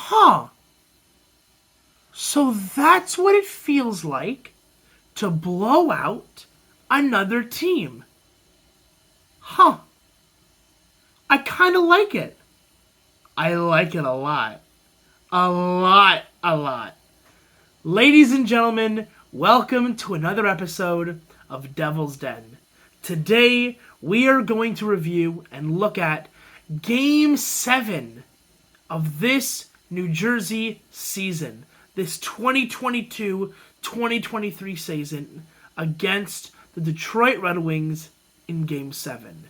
Huh. So that's what it feels like to blow out another team. Huh. I kind of like it. I like it a lot. A lot, a lot. Ladies and gentlemen, welcome to another episode of Devil's Den. Today, we are going to review and look at Game 7 of this New Jersey season, this 2022-2023 season against the Detroit Red Wings in Game 7.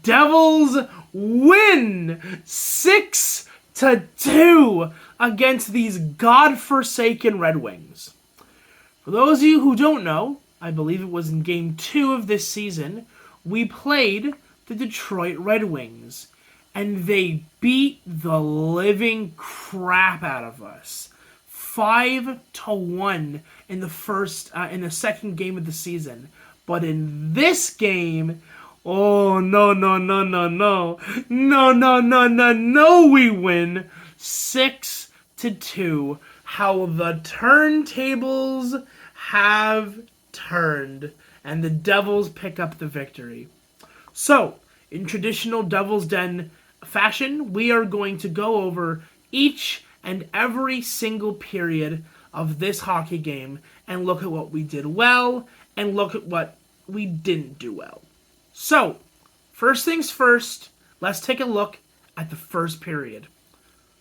Devils win 6-2 against these godforsaken Red Wings. For those of you who don't know, I believe it was in Game 2 of this season, we played the Detroit Red Wings, and they beat the living crap out of us. 5-1 in the second game of the season. But in this game, oh, no, we win 6-2. How the turntables have turned, and the Devils pick up the victory. So, in traditional Devil's Den fashion, we are going to go over each and every single period of this hockey game and look at what we did well and look at what we didn't do well. So, first things first, let's take a look at the first period.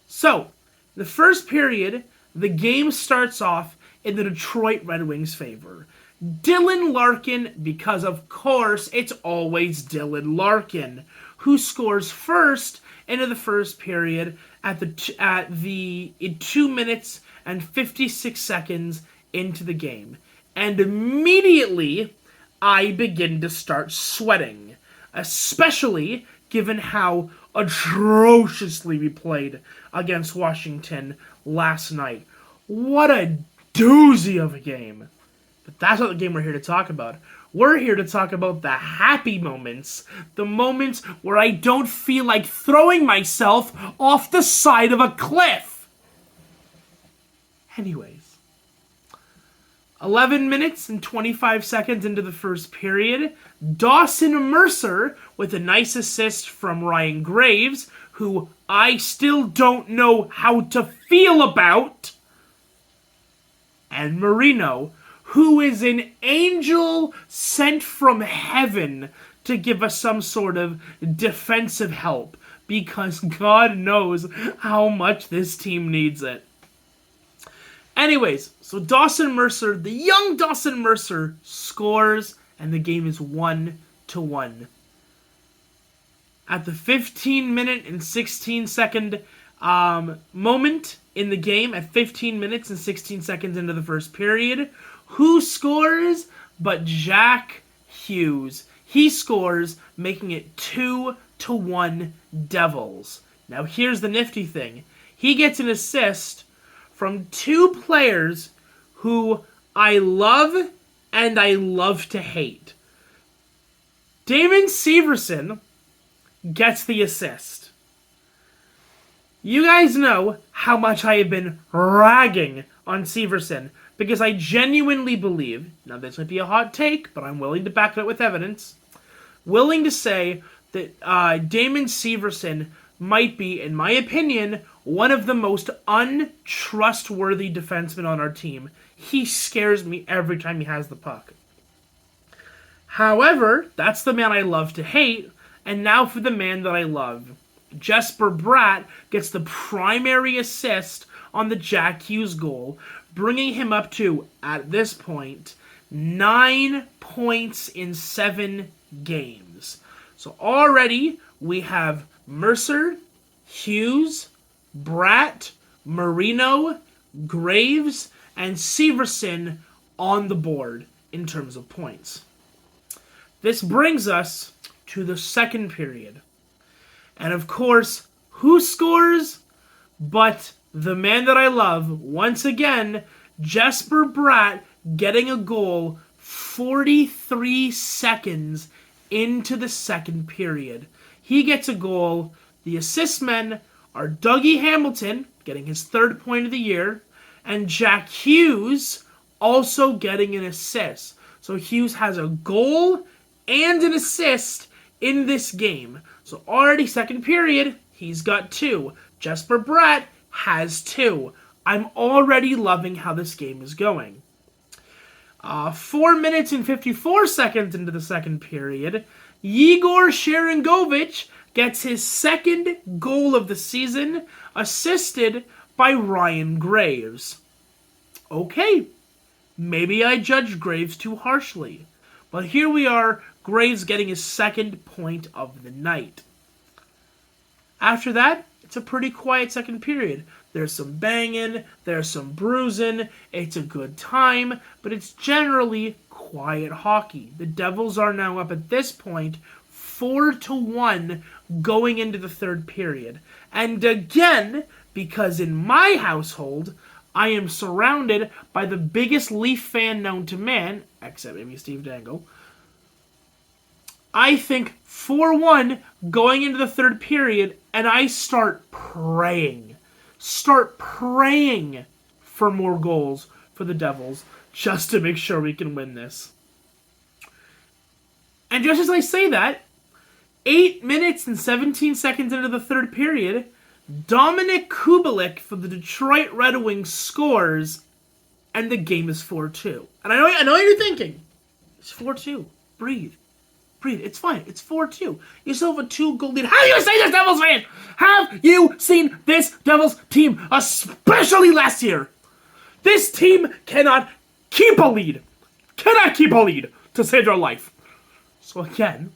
So, the first period, the game starts off in the Detroit Red Wings' favor. Dylan Larkin, because of course it's always Dylan Larkin, who scores first into the first period at 2 minutes and 56 seconds into the game. And immediately, I begin to start sweating, especially given how atrociously we played against Washington last night. What a doozy of a game. But that's not the game we're here to talk about. We're here to talk about the happy moments. The moments where I don't feel like throwing myself off the side of a cliff. Anyways. 11 minutes and 25 seconds into the first period, Dawson Mercer with a nice assist from Ryan Graves, who I still don't know how to feel about, and Marino, who is an angel sent from heaven to give us some sort of defensive help, because God knows how much this team needs it. Anyways, so Dawson Mercer, the young Dawson Mercer, scores, and the game is 1-1. At the 15-minute and 16-second moment in the game, at 15 minutes and 16 seconds into the first period, who scores but Jack Hughes? He scores, making it 2-1 Devils. Now here's the nifty thing. He gets an assist from two players who I love and I love to hate. Damon Severson gets the assist. You guys know how much I have been ragging on Severson, because I genuinely believe, now this might be a hot take, but I'm willing to back it up with evidence, willing to say that Damon Severson might be, in my opinion, one of the most untrustworthy defensemen on our team. He scares me every time he has the puck. However, that's the man I love to hate, and now for the man that I love. Jesper Bratt gets the primary assist on the Jack Hughes goal, bringing him up to, at this point, 9 points in 7 games. So already we have Mercer, Hughes, Bratt, Marino, Graves, and Severson on the board in terms of points. This brings us to the second period. And of course, who scores but the man that I love, once again, Jesper Bratt, getting a goal 43 seconds into the second period. He gets a goal. The assist men are Dougie Hamilton getting his 3rd point of the year, and Jack Hughes also getting an assist. So Hughes has a goal and an assist in this game. So already 2nd period, he's got 2. Jesper Bratt has 2. I'm already loving how this game is going. 4 minutes and 54 seconds into the 2nd period, Yegor Sharangovich gets his 2nd goal of the season, assisted by Ryan Graves. Okay, maybe I judged Graves too harshly, but here we are, Graves getting his 2nd point of the night. After that, it's a pretty quiet 2nd period. There's some banging, there's some bruising, it's a good time, but it's generally quiet hockey. The Devils are now up at this point 4-1 going into the 3rd period. And again, because in my household, I am surrounded by the biggest Leaf fan known to man, except maybe Steve Dangle, I think 4-1 going into the 3rd period, and I start praying for more goals for the Devils just to make sure we can win this. And just as I say that, 8 minutes and 17 seconds into the 3rd period, Dominic Kubalik for the Detroit Red Wings scores, and the game is 4-2. And I know what you're thinking. It's 4-2. Breathe. It's fine. It's 4-2. You still have a 2-goal lead. Have you seen this Devils fan? Have you seen this Devils team, especially last year? This team cannot keep a lead. To save their life. So again,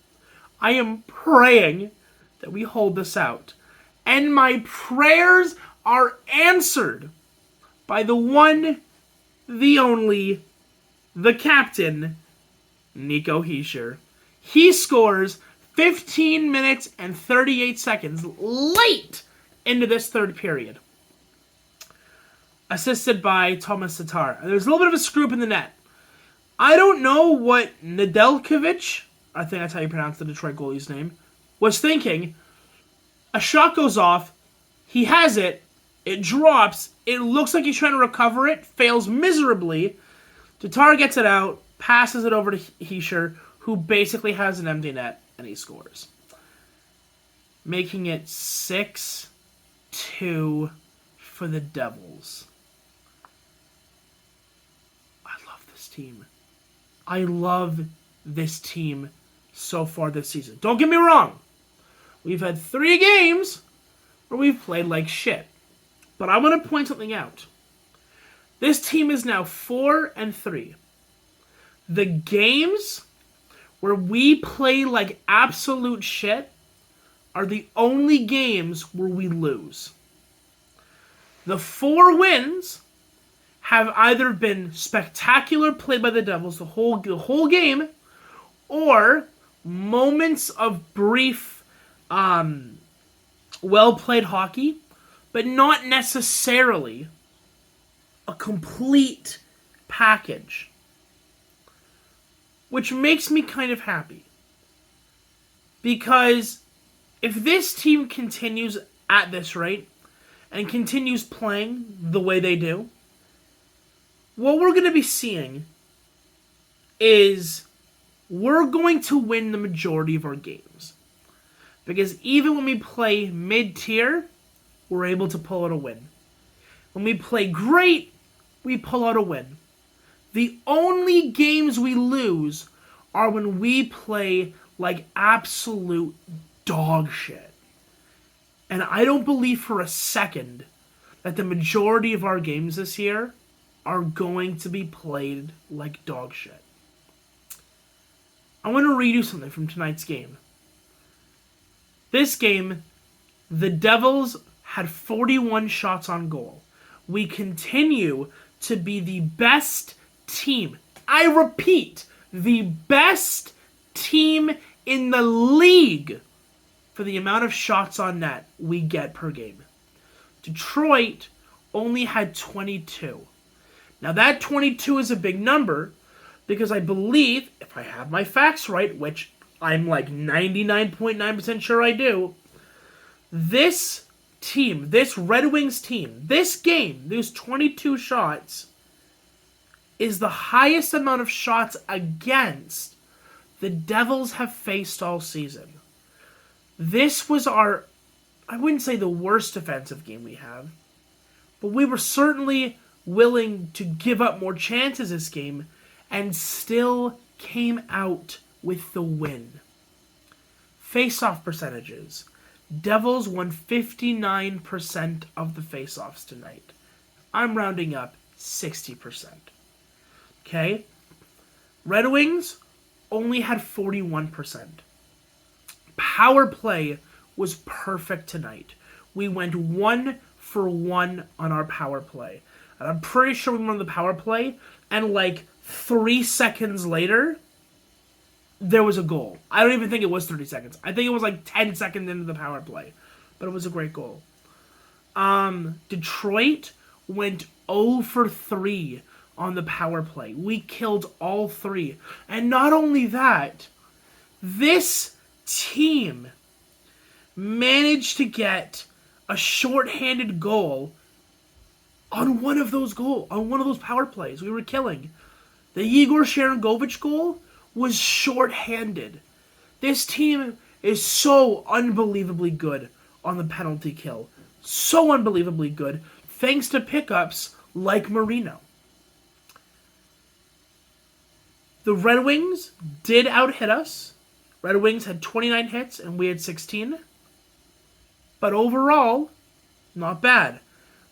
I am praying that we hold this out. And my prayers are answered by the one, the only, the captain, Nico Hischier. He scores 15 minutes and 38 seconds late into this 3rd period. Assisted by Thomas Tatar. There's a little bit of a screw up in the net. I don't know what Nedeljkovic, I think that's how you pronounce the Detroit goalie's name, was thinking. A shot goes off, he has it, it drops, it looks like he's trying to recover it, fails miserably. Tatar gets it out, passes it over to Hischier, who basically has an empty net, and he scores. Making it 6-2 for the Devils. I love this team. I love this team so far this season. Don't get me wrong. We've had 3 games where we've played like shit. But I want to point something out. This team is now 4-3. The games where we play like absolute shit are the only games where we lose. The 4 wins have either been spectacular play by the Devils the whole game, or moments of brief, well-played hockey, but not necessarily a complete package. Which makes me kind of happy. Because if this team continues at this rate, and continues playing the way they do, what we're going to be seeing is we're going to win the majority of our games. Because even when we play mid-tier, we're able to pull out a win. When we play great, we pull out a win. The only games we lose are when we play like absolute dog shit. And I don't believe for a second that the majority of our games this year are going to be played like dog shit. I want to read you something from tonight's game. This game, the Devils had 41 shots on goal. We continue to be the best team. I repeat, the best team in the league for the amount of shots on net we get per game. Detroit only had 22. Now that 22 is a big number because I believe, if I have my facts right, which I'm like 99.9% sure I do, this team, this Red Wings team, this game, those 22 shots, is the highest amount of shots against the Devils have faced all season. This was our, I wouldn't say the worst defensive game we have, but we were certainly willing to give up more chances this game and still came out with the win. Face-off percentages. Devils won 59% of the face-offs tonight. I'm rounding up 60%. Okay? Red Wings only had 41%. Power play was perfect tonight. We went 1 for 1 on our power play. And I'm pretty sure we won the power play, and like 3 seconds later, there was a goal. I don't even think it was 30 seconds. I think it was like 10 seconds into the power play. But it was a great goal. Detroit went 0 for 3 on the power play. We killed all 3. And not only that, this team managed to get a shorthanded goal on one of those power plays we were killing. The Igor Sharangovich goal was shorthanded. This team is so unbelievably good on the penalty kill. So unbelievably good, thanks to pickups like Marino. The Red Wings did out-hit us. Red Wings had 29 hits and we had 16. But overall, not bad.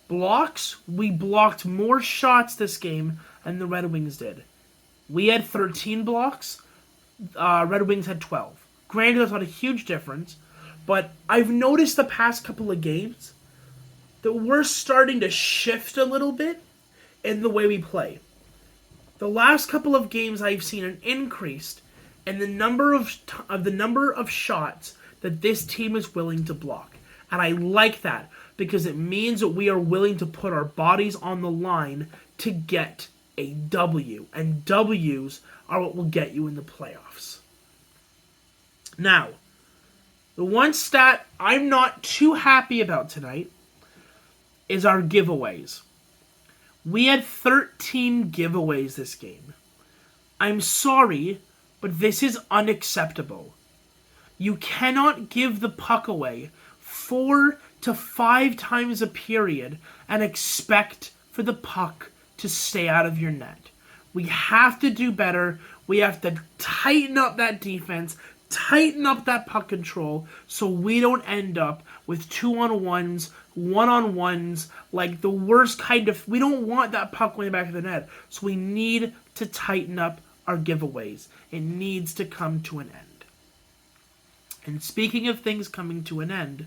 Blocks, we blocked more shots this game than the Red Wings did. We had 13 blocks. Red Wings had 12. Granted, that's not a huge difference, but I've noticed the past couple of games that we're starting to shift a little bit in the way we play. The last couple of games I've seen an increase in the number of shots that this team is willing to block. And I like that because it means that we are willing to put our bodies on the line to get a W. And W's are what will get you in the playoffs. Now, the one stat I'm not too happy about tonight is our giveaways. We had 13 giveaways this game. I'm sorry, but this is unacceptable. You cannot give the puck away 4 to 5 times a period and expect for the puck to stay out of your net. We have to do better. We have to tighten up that defense, tighten up that puck control so we don't end up with 2-on-1s, 1-on-1s, like the worst kind of... We don't want that puck going back of the net. So we need to tighten up our giveaways. It needs to come to an end. And speaking of things coming to an end,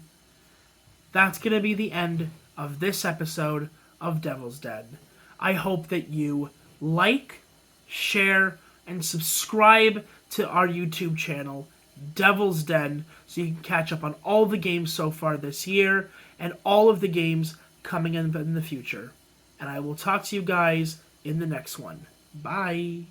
that's going to be the end of this episode of Devil's Den. I hope that you like, share, and subscribe to our YouTube channel, Devil's Den, so you can catch up on all the games so far this year and all of the games coming in the future. And I will talk to you guys in the next one. Bye.